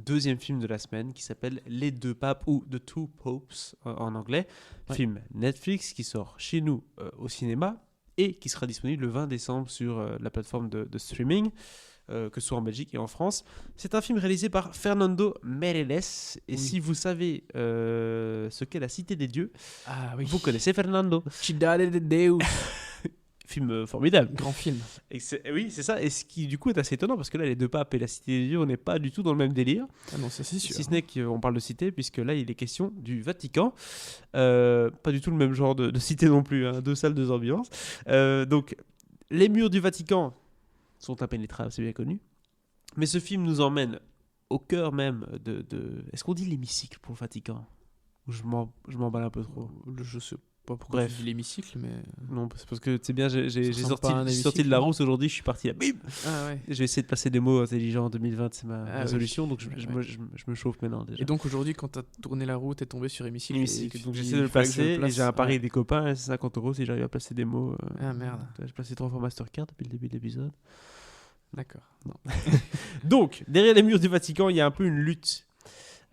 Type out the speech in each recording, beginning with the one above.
deuxième film de la semaine qui s'appelle Les deux papes ou The Two Popes en anglais. Ouais. Film Netflix qui sort chez nous au cinéma et qui sera disponible le 20 décembre sur la plateforme de streaming, que ce soit en Belgique et en France. C'est un film réalisé par Fernando Meirelles. Et Oui. si vous savez ce qu'est la Cité des Dieux, Ah oui. vous connaissez Fernando. Cidade de Deus. Film formidable. Grand film. Oui, c'est ça. Et ce qui, du coup, est assez étonnant parce que là, les deux papes et la Cité des Dieux, on n'est pas du tout dans le même délire. Ah non, ça c'est sûr. Si ce n'est qu'on parle de cité, puisque là, il est question du Vatican. Pas du tout le même genre de cité non plus. Hein. 2 salles, 2 ambiances. Donc, les murs du Vatican sont impénétrables, c'est bien connu. Mais ce film nous emmène au cœur même de... Est-ce qu'on dit l'hémicycle pour le Vatican ? Ou je m'emballe un peu trop. Je sais pas pourquoi Bref. tu dis l'hémicycle, mais... Non, c'est parce que c'est bien, j'ai ressemble pas à un sorti de la hémicycle. rousse aujourd'hui, je suis parti là. Bim ! Ah ouais. Je vais essayer de placer des mots intelligents en 2020, c'est ma Ah résolution, oui. donc je me chauffe maintenant déjà. Et donc aujourd'hui, quand t'as tourné la route, t'es tombé sur hémicycle. L'hémicycle, et que donc tu j'essaie dis, de le il faudrait que je placer, et place. j'ai un pari Ouais. avec des copains, et c'est 50 € si j'arrive à placer des mots. Ah merde. J'ai placé 3 fois Mastercard depuis le début de l'épisode. D'accord. Donc, derrière les murs du Vatican, il y a un peu une lutte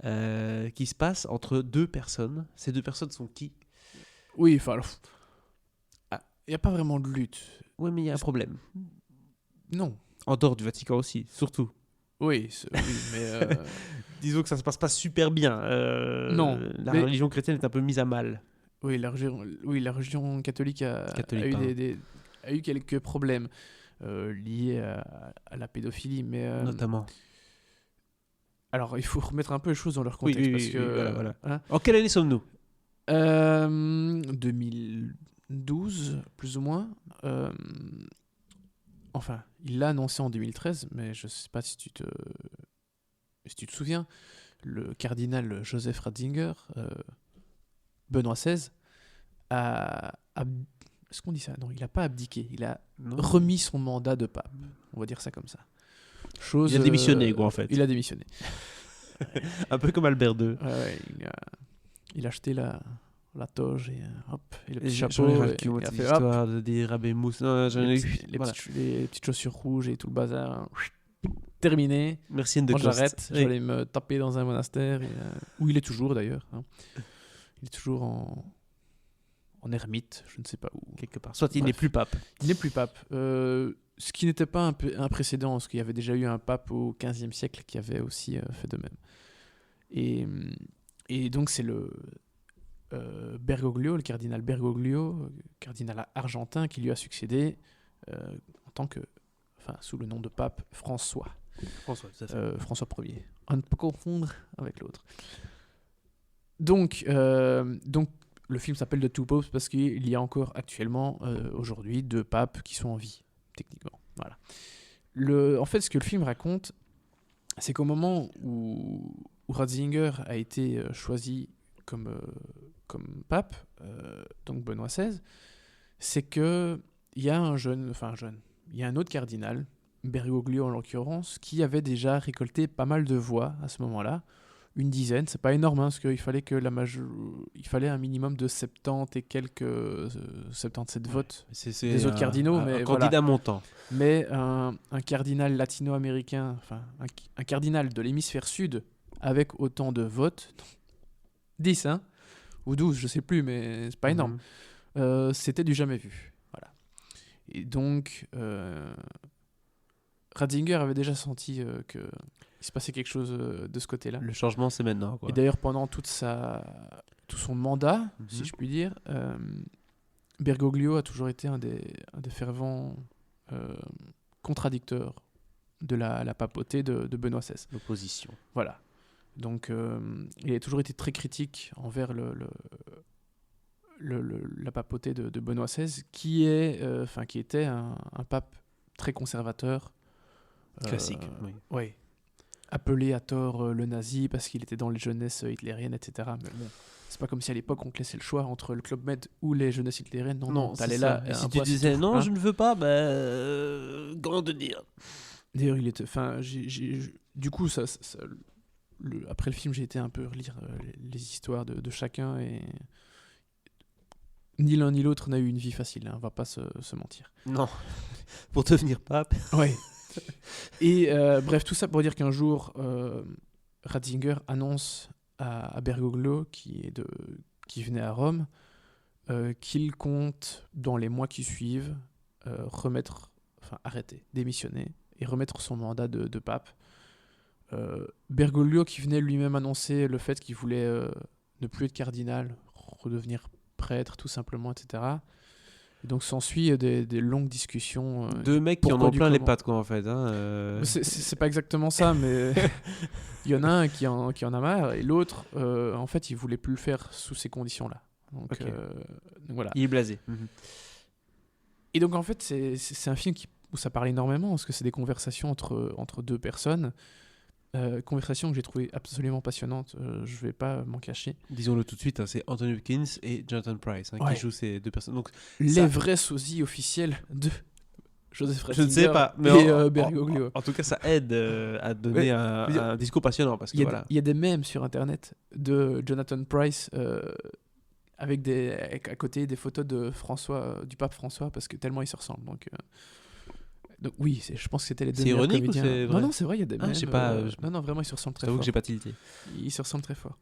qui se passe entre 2 personnes. Ces 2 personnes sont qui ? Oui, enfin... Il n'y a pas vraiment de lutte. Oui, mais il y a un problème. Non. En dehors du Vatican aussi, surtout. Oui, oui mais... Disons que ça se passe pas super bien. Non, La mais- religion chrétienne est un peu mise à mal. Oui, la religion catholique Catholique, a eu pardon. a eu quelques problèmes liés à la pédophilie, mais Notamment. alors il faut remettre un peu les choses dans leur Oui, contexte oui, parce oui, que oui, voilà. hein, En quelle année sommes-nous ? 2012 plus ou moins. Enfin, il l'a annoncé en 2013, mais je sais pas si tu te souviens, le cardinal Joseph Ratzinger, Benoît XVI, est-ce qu'on dit ça ? Non, il n'a pas abdiqué. Il a Non. remis son mandat de pape. On va dire ça comme ça. Chose, Il a démissionné, quoi, en fait. Il a démissionné. Un peu comme Albert II. Ouais, il a acheté la toge et hop, et le petit J'en chapeau. ai ras Et le cul, moi, il a de fait cette hop, histoire de dire Rabemousse. Non, j'en ai les, eu. petits- les Voilà. les petites chaussures rouges et tout le bazar. Terminé. Merci de Moi j'arrête, Oui. j'allais me taper dans un monastère, où il est toujours d'ailleurs. Hein. Il est toujours en ermite, je ne sais pas où. Quelque part. Soit il Bref. n'est plus pape. Il n'est plus pape. Ce qui n'était pas un précédent, parce qu'il y avait déjà eu un pape au XVe siècle qui avait aussi fait de même. Et donc c'est le Bergoglio, le cardinal Bergoglio, cardinal argentin, qui lui a succédé en tant que, sous le nom de pape François. François, tout à fait. François Ier. On ne peut confondre avec l'autre. Donc le film s'appelle The Two Popes parce qu'il y a encore actuellement, aujourd'hui, 2 papes qui sont en vie, techniquement. Voilà. En fait, ce que le film raconte, c'est qu'au moment où Ratzinger a été choisi comme pape, donc Benoît XVI, c'est qu'il y a il y a un autre cardinal, Bergoglio en l'occurrence, qui avait déjà récolté pas mal de voix à ce moment-là, une dizaine, c'est pas énorme, hein, parce qu'il fallait que il fallait un minimum de 70 et quelques 77 votes C'est des autres cardinaux, mais un voilà. candidat montant. Mais un cardinal latino-américain, un cardinal de l'hémisphère sud avec autant de votes, 10 hein, ou 12, je sais plus, mais c'est pas énorme. C'était du jamais vu. Voilà. Et donc, Ratzinger avait déjà senti qu'il se passait quelque chose de ce côté-là. Le changement, c'est maintenant, quoi. Et d'ailleurs, pendant tout son mandat, si je puis dire, Bergoglio a toujours été un des fervents contradicteurs de la papauté de Benoît XVI. L'opposition. Voilà. Donc, il a toujours été très critique envers la papauté de Benoît XVI, qui était un pape très conservateur. Classique, oui. Ouais. Appelé à tort le nazi parce qu'il était dans les jeunesses hitlériennes, etc. Mais bon, c'est pas comme si à l'époque on te laissait le choix entre le Club Med ou les jeunesses hitlériennes. Non, t'allais là. Et si un tu poids, c'est disais tout, non, hein. je ne veux pas, comment te dire ? D'ailleurs, il était. Du coup, après le film, j'ai été un peu relire les histoires de chacun et ni l'un ni l'autre n'a eu une vie facile. Hein, on va pas se mentir. Non. Pour devenir pape. Ouais. Et bref, tout ça pour dire qu'un jour, Ratzinger annonce à Bergoglio, qui venait à Rome, qu'il compte, dans les mois qui suivent, arrêter, démissionner et remettre son mandat de pape. Bergoglio, qui venait lui-même annoncer le fait qu'il voulait ne plus être cardinal, redevenir prêtre tout simplement, etc. Et donc s'ensuit des longues discussions. Deux mecs qui en ont plein les pattes, quoi, en fait. C'est pas exactement ça, mais il y en a un qui en a marre, et l'autre, en fait, il voulait plus le faire sous ces conditions-là. Donc, Ok. donc voilà. Il est blasé. Et donc en fait, c'est un film où ça parle énormément, parce que c'est des conversations entre deux personnes. Conversation que j'ai trouvée absolument passionnante, je vais pas m'en cacher. Disons-le tout de suite, c'est Anthony Hopkins et Jonathan Pryce Ouais. qui jouent ces deux personnes. Donc, Les vrais sosies officiels de Joseph Ratzinger je ne sais pas, mais et Bergoglio. en tout cas, ça aide à donner un discours passionnant. Parce que Il y a des mèmes sur Internet de Jonathan Pryce avec à côté des photos de du pape François, parce que tellement ils se ressemblent. Donc oui, je pense que c'était les deux C'est meilleurs ironique comédiens. ou c'est vrai? Non, c'est vrai, il y a des mèmes. je sais pas, Non, vraiment, ils se ressemblent très j'avoue fort. que j'ai pas tilté. Ils se ressemblent très fort.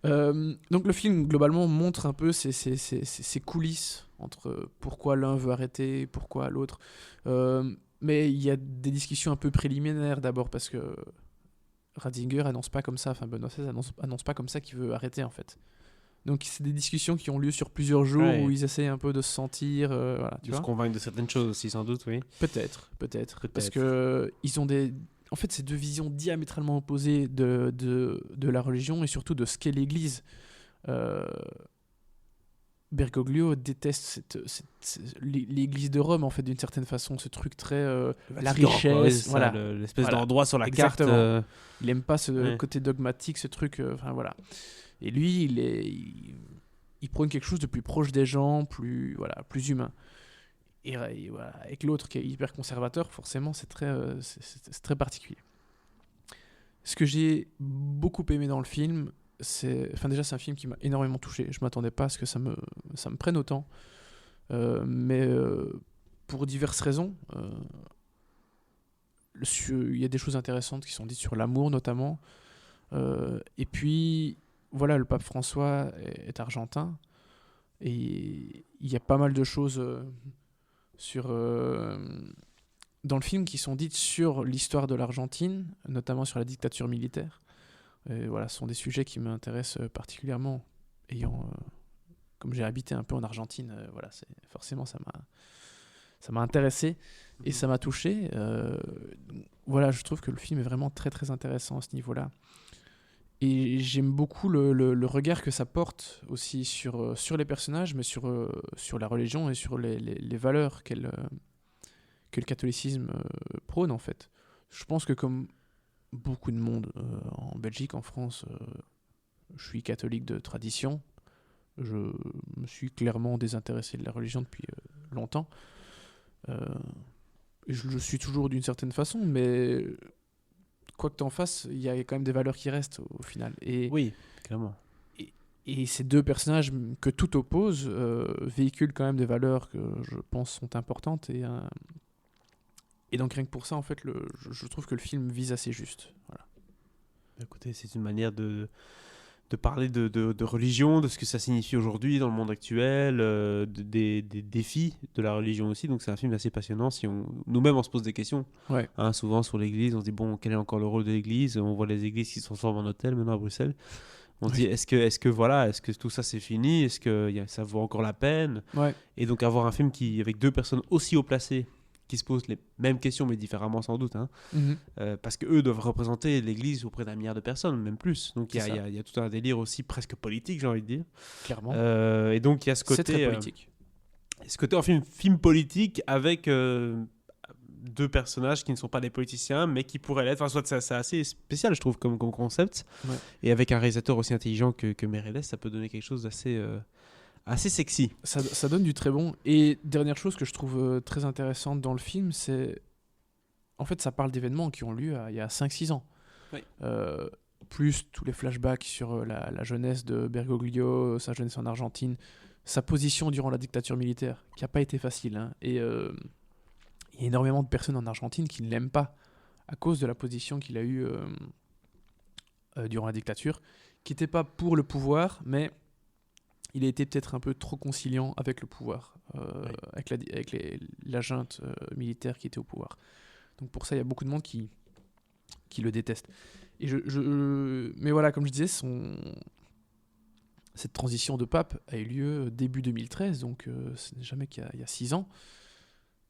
Donc le film, globalement, montre un peu ces coulisses entre pourquoi l'un veut arrêter, pourquoi l'autre. Mais il y a des discussions un peu préliminaires d'abord, parce que Ratzinger annonce pas comme ça, Benoît XVI annonce pas comme ça qu'il veut arrêter, en fait. Donc c'est des discussions qui ont lieu sur plusieurs jours, Ouais. où ils essayent un peu de se sentir, voilà, tu De se vois. convaincre de certaines choses aussi, sans doute, oui. Peut-être. Parce que ils ont en fait, c'est deux visions diamétralement opposées de la religion, et surtout de ce qu'est l'Église. Bergoglio déteste l'Église de Rome, en fait, d'une certaine façon, ce truc très la richesse, voilà. L'espèce Voilà. d'endroit sur la Exactement. carte. Il aime pas ce Ouais. côté dogmatique, ce truc, voilà. Et lui, il prône quelque chose de plus proche des gens, plus humain. Et voilà, avec l'autre qui est hyper conservateur, forcément, c'est très particulier. Ce que j'ai beaucoup aimé dans le film, déjà, c'est un film qui m'a énormément touché. Je m'attendais pas à ce que ça me prenne autant. Mais pour diverses raisons. Il y a des choses intéressantes qui sont dites sur l'amour, notamment. Et puis, voilà, le pape François est argentin. Et il y a pas mal de choses dans le film qui sont dites sur l'histoire de l'Argentine, notamment sur la dictature militaire. Et voilà, ce sont des sujets qui m'intéressent particulièrement, comme j'ai habité un peu en Argentine, forcément ça m'a intéressé et ça m'a touché. Voilà, je trouve que le film est vraiment très très intéressant à ce niveau-là. Et j'aime beaucoup le regard que ça porte aussi sur les personnages, mais sur la religion et sur les valeurs que le catholicisme prône, en fait. Je pense que comme beaucoup de monde en Belgique, en France, je suis catholique de tradition. Je me suis clairement désintéressé de la religion depuis longtemps. Je le suis toujours d'une certaine façon, mais quoi que t'en fasses, il y a quand même des valeurs qui restent au final. Et, Oui, clairement. et ces deux personnages que tout oppose véhiculent quand même des valeurs que je pense sont importantes. Et donc rien que pour ça, en fait, je trouve que le film vise assez juste. Voilà. Écoutez, c'est une manière de parler de religion, de ce que ça signifie aujourd'hui dans le monde actuel, des défis de la religion aussi. Donc c'est un film assez passionnant. Nous-mêmes, on se pose des questions. Ouais. Souvent sur l'Église, on se dit, bon, quel est encore le rôle de l'Église? On voit les églises qui se transforment en hôtels maintenant à Bruxelles. On se dit, est-ce que tout ça c'est fini? Est-ce que ça vaut encore la peine? Ouais. Et donc avoir un film avec deux personnes aussi haut placées, qui se posent les mêmes questions, mais différemment sans doute, parce qu'eux doivent représenter l'Église auprès d'un milliard de personnes, même plus. Donc il y a tout un délire aussi presque politique, j'ai envie de dire. Clairement. Et donc il y a ce côté... C'est très politique. Ce côté en film politique avec deux personnages qui ne sont pas des politiciens, mais qui pourraient l'être. Enfin, c'est assez spécial, je trouve, comme concept. Ouais. Et avec un réalisateur aussi intelligent que Meirelles, ça peut donner quelque chose d'assez... assez sexy. Ça donne du très bon. Et dernière chose que je trouve très intéressante dans le film, c'est... En fait, ça parle d'événements qui ont lieu il y a 5-6 ans. Oui. Plus tous les flashbacks sur la jeunesse de Bergoglio, sa jeunesse en Argentine, sa position durant la dictature militaire, qui n'a pas été facile. Et il y a énormément de personnes en Argentine qui ne l'aiment pas à cause de la position qu'il a eue durant la dictature, qui n'était pas pour le pouvoir, mais il a été peut-être un peu trop conciliant avec le pouvoir, avec la junte militaire qui était au pouvoir. Donc pour ça, il y a beaucoup de monde qui le déteste. Et mais voilà, comme je disais, cette transition de pape a eu lieu début 2013, donc ce n'est jamais qu'il y a 6 ans.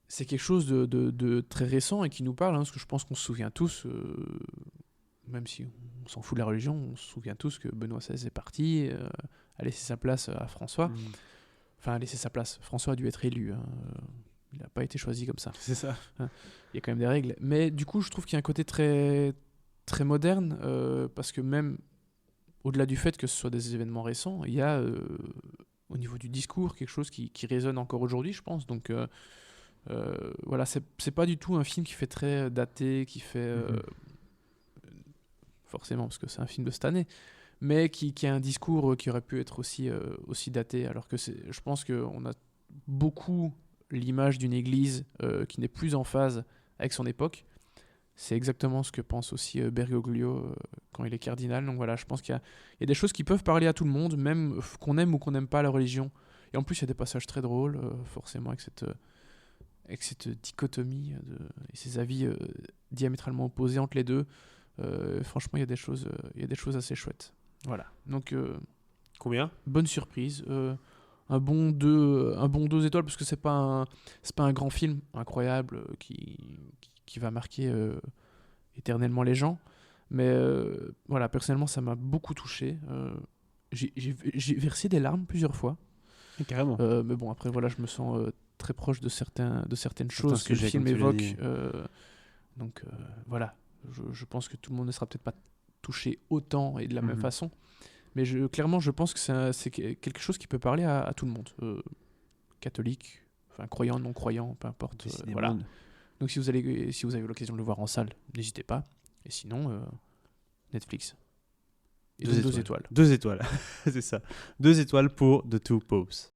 C'est quelque chose de très récent et qui nous parle, parce que je pense qu'on se souvient tous, même si on s'en fout de la religion, on se souvient tous que Benoît XVI est parti, a laissé sa place à François. Enfin, a laissé sa place. François a dû être élu. Il n'a pas été choisi comme ça. C'est ça. Il y a quand même des règles. Mais du coup, je trouve qu'il y a un côté très, très moderne, parce que même au-delà du fait que ce soit des événements récents, il y a au niveau du discours quelque chose qui résonne encore aujourd'hui, je pense. Donc voilà, c'est pas du tout un film qui fait très daté, qui fait forcément parce que c'est un film de cette année, mais qui a un discours qui aurait pu être aussi daté, alors que je pense qu'on a beaucoup l'image d'une église qui n'est plus en phase avec son époque. C'est exactement ce que pense aussi Bergoglio quand il est cardinal. Donc voilà, je pense qu'il y a des choses qui peuvent parler à tout le monde, même qu'on aime ou qu'on n'aime pas la religion. Et en plus, il y a des passages très drôles, forcément, avec cette dichotomie et ces avis diamétralement opposés entre les deux. Franchement, il y a des choses assez chouettes. Voilà. Donc, Combien ? bonne surprise. Un bon 2 étoiles, parce que c'est pas un grand film incroyable qui va marquer éternellement les gens. Mais voilà, personnellement, ça m'a beaucoup touché. J'ai versé des larmes plusieurs fois. Carrément. Mais bon, après, voilà, je me sens très proche de certaines choses que le sujets, film comme tu l'as évoque. dit. Donc voilà, je pense que tout le monde ne sera peut-être pas touché autant et de la même façon. Mais clairement, je pense que c'est quelque chose qui peut parler à tout le monde. Catholique, enfin croyant, non croyant, peu importe. Voilà. Donc si vous avez l'occasion de le voir en salle, n'hésitez pas. Et sinon, Netflix. Et 2 étoiles. 2 étoiles, c'est ça. 2 étoiles pour The Two Popes.